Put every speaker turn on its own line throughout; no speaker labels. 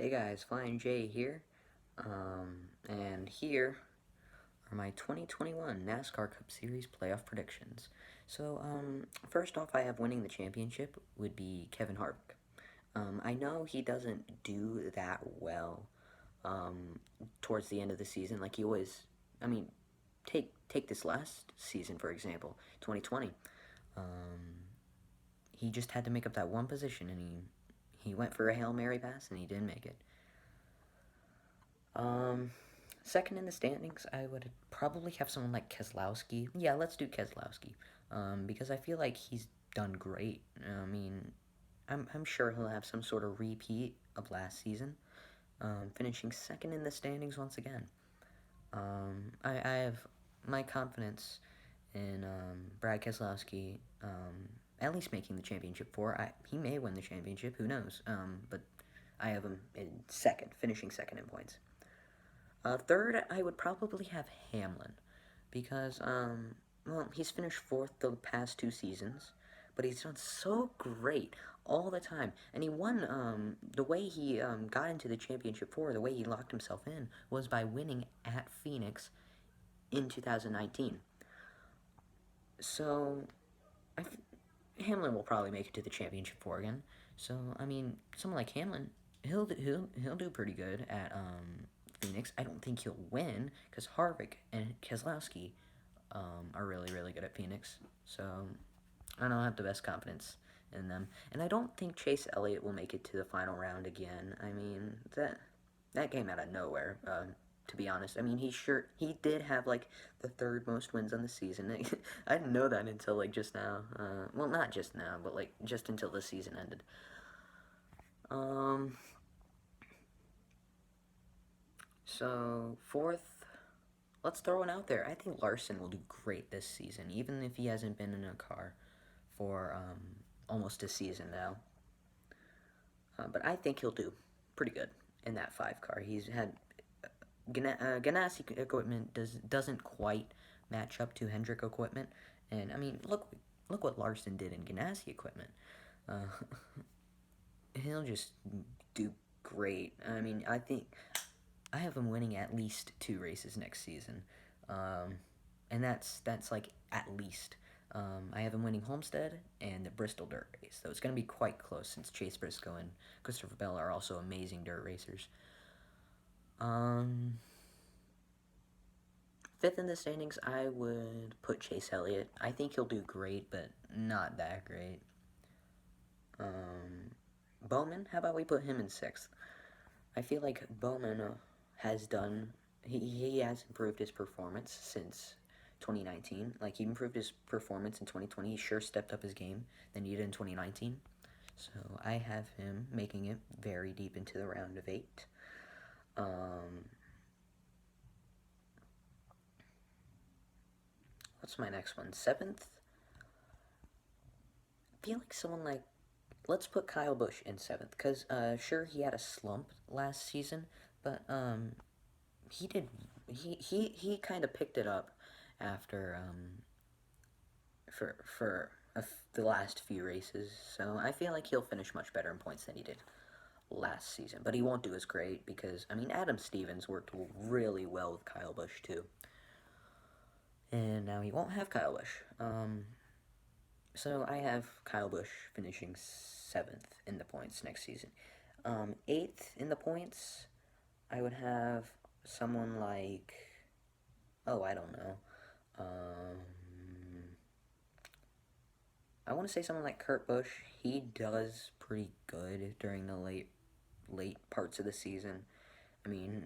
Hey guys, Flying J here, and here are my 2021 NASCAR Cup Series playoff predictions. First off, I have winning the championship would be Kevin Harvick. I know he doesn't do that well, towards the end of the season, like he always, I mean, take this last season, for example, 2020. He just had to make up that one position, and he went for a Hail Mary pass, and he didn't make it. Um, Second in the standings, I would probably have someone like Keselowski. Yeah, let's do Keselowski. Because I feel like he's done great. I'm sure he'll have some sort of repeat of last season, finishing second in the standings once again. I have my confidence in Brad Keselowski, at least making the championship four. He may win the championship, who knows? But I have him in second, finishing second in points. Third, I would probably have Hamlin because, well, he's finished fourth the past two seasons, but he's done so great all the time. And he won, the way he got into the championship four, the way he locked himself in, was by winning at Phoenix in 2019. So, Hamlin will probably make it to the championship four again. So, I mean, someone like Hamlin, he'll do pretty good at Phoenix. I don't think he'll win because Harvick and Keselowski are really good at Phoenix. So I don't have the best confidence in them, and I don't think Chase Elliott will make it to the final round again. I mean that came out of nowhere. To be honest, I mean he did have like the third most wins on the season. I didn't know that until like just now. Well, not just now, but like just until the season ended. Um, so fourth, let's throw one out there. I think Larson will do great this season, even if he hasn't been in a car for almost a season now. But I think he'll do pretty good in that five car. He's had Ganassi equipment doesn't quite match up to Hendrick equipment, and I mean look what Larson did in Ganassi equipment. Uh, he'll just do great. I mean, I think I have him winning at least two races next season, um, and that's like at least. I have him winning Homestead and the Bristol Dirt Race, so it's going to be quite close since Chase Briscoe and Christopher Bell are also amazing dirt racers. Um, Fifth in the standings, I would put Chase Elliott. I think he'll do great, but not that great. Um, Bowman, how about we put him in sixth? I feel like Bowman has done. He has improved his performance since 2019. Like he improved his performance in 2020. He sure stepped up his game than he did in 2019. So I have him making it very deep into the round of eight. What's my next one? Seventh. I feel like someone like, let's put Kyle Busch in seventh because sure he had a slump last season, but he did he kind of picked it up after the last few races. So I feel like he'll finish much better in points than he did last season, but he won't do as great because I mean Adam Stevens worked really well with Kyle Busch too, and now he won't have Kyle Busch. So I have Kyle Busch finishing seventh in the points next season. Eighth in the points, I would have someone like, oh, I don't know. I want to say someone like Kurt Busch. He does pretty good during the late parts of the season. I mean,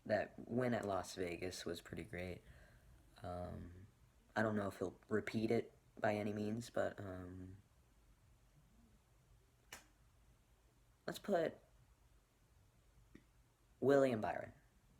that win at Las Vegas was pretty great. I don't know if he'll repeat it by any means, but let's put William Byron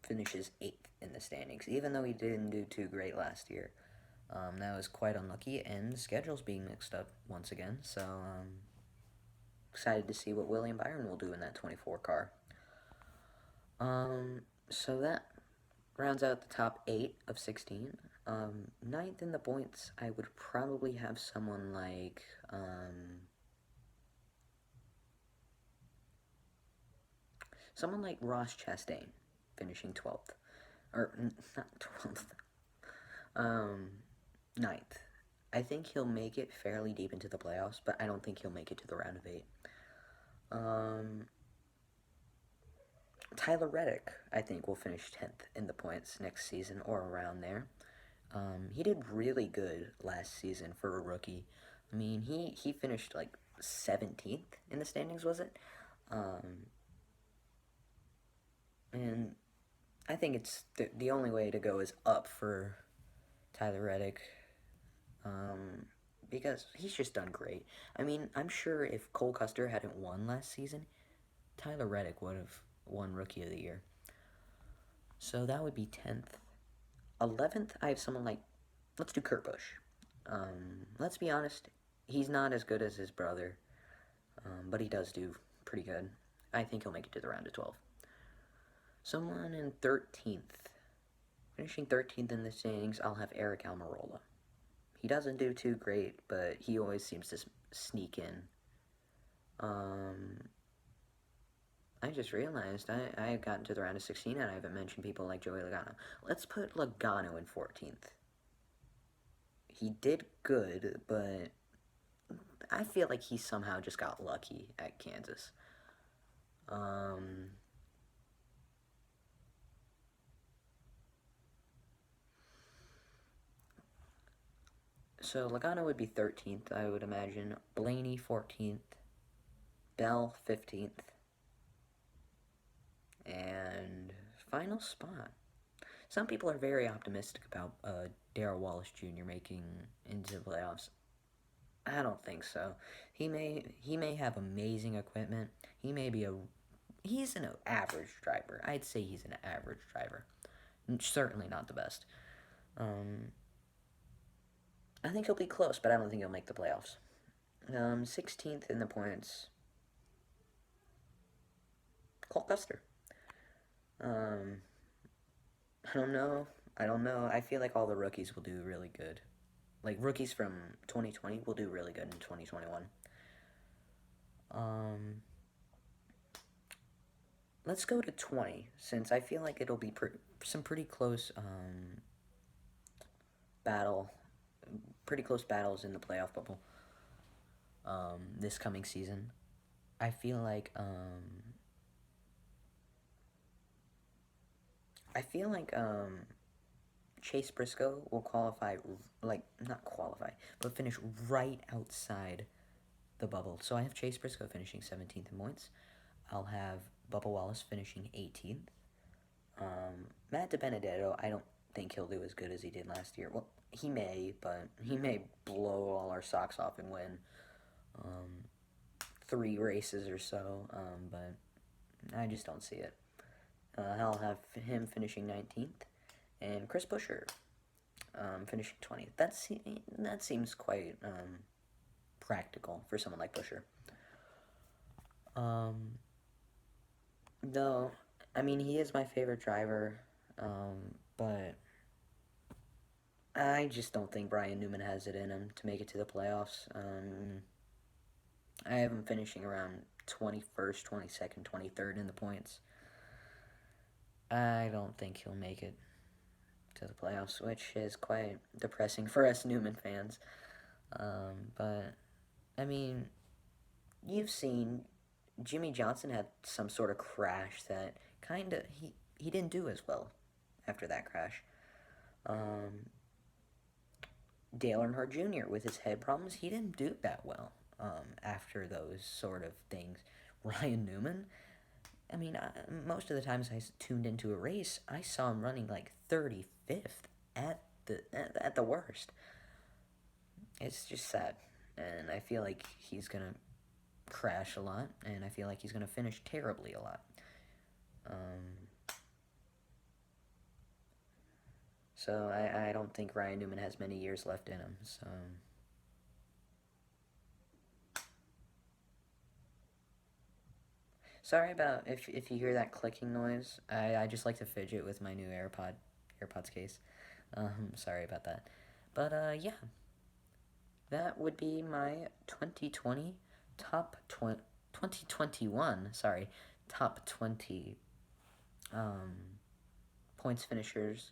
finishes eighth in the standings, even though he didn't do too great last year. That was quite unlucky, and the schedule's being mixed up once again, so excited to see what William Byron will do in that 24 car. So that rounds out the top 8 of 16. Ninth in the points, I would probably have someone like, Someone like Ross Chastain, finishing 12th. Or, not 12th. Um, 9th. I think he'll make it fairly deep into the playoffs, but I don't think he'll make it to the round of 8. Tyler Reddick, I think, will finish 10th in the points next season or around there. He did really good last season for a rookie. I mean, he finished like 17th in the standings, was it? And I think it's the only way to go is up for Tyler Reddick. Because he's just done great. I mean, I'm sure if Cole Custer hadn't won last season, Tyler Reddick would have won Rookie of the Year. So that would be 10th. 11th, I have someone like, let's do Kurt Busch. Let's be honest, he's not as good as his brother, but he does do pretty good. I think he'll make it to the round of 12. Someone in 13th. Finishing 13th in the standings, I'll have Eric Almirola. He doesn't do too great, but he always seems to sneak in. I just realized I have gotten to the round of 16 and I haven't mentioned people like Joey Logano. Let's put Logano in 14th. He did good, but I feel like he somehow just got lucky at Kansas. So Logano would be 13th, I would imagine. Blaney 14th. Bell 15th. And final spot. Some people are very optimistic about Darrell Wallace Jr. making into the playoffs. I don't think so. He may have amazing equipment. He's an average driver. I'd say he's an average driver. Certainly not the best. I think he'll be close, but I don't think he'll make the playoffs. 16th in the points. Cole Custer. I don't know. I feel like all the rookies will do really good. Like, rookies from 2020 will do really good in 2021. Let's go to 20, since I feel like it'll be some pretty close pretty close battles in the playoff bubble this coming season. I feel like Chase Briscoe will but finish right outside the bubble. So I have Chase Briscoe finishing 17th in points. I'll have Bubba Wallace finishing 18th. Matt DiBenedetto, I don't think he'll do as good as he did last year. Well, he may, but he may blow all our socks off and win 3 races or so, but I just don't see it. I'll have him finishing 19th, and Chris Buescher finishing 20th. That seems quite practical for someone like Buescher. Though, I mean, he is my favorite driver, but I just don't think Brian Newman has it in him to make it to the playoffs. I have him finishing around 21st, 22nd, 23rd in the points. I don't think he'll make it to the playoffs, which is quite depressing for us Newman fans. But, I mean, you've seen Jimmy Johnson had some sort of crash that he didn't do as well after that crash. Dale Earnhardt Jr. with his head problems, he didn't do that well after those sort of things. Ryan Newman, I mean, most of the times I tuned into a race, I saw him running like 35th at the worst. It's just sad, and I feel like he's gonna crash a lot, and I feel like he's gonna finish terribly a lot. So I don't think Ryan Newman has many years left in him. So. Sorry about if you hear that clicking noise. I just like to fidget with my new AirPods case. Sorry about that. But yeah. That would be my 2021, top 20 points finishers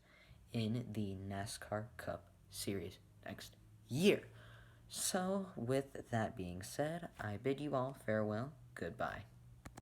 in the NASCAR Cup Series next year. So, with that being said, I bid you all farewell. Goodbye.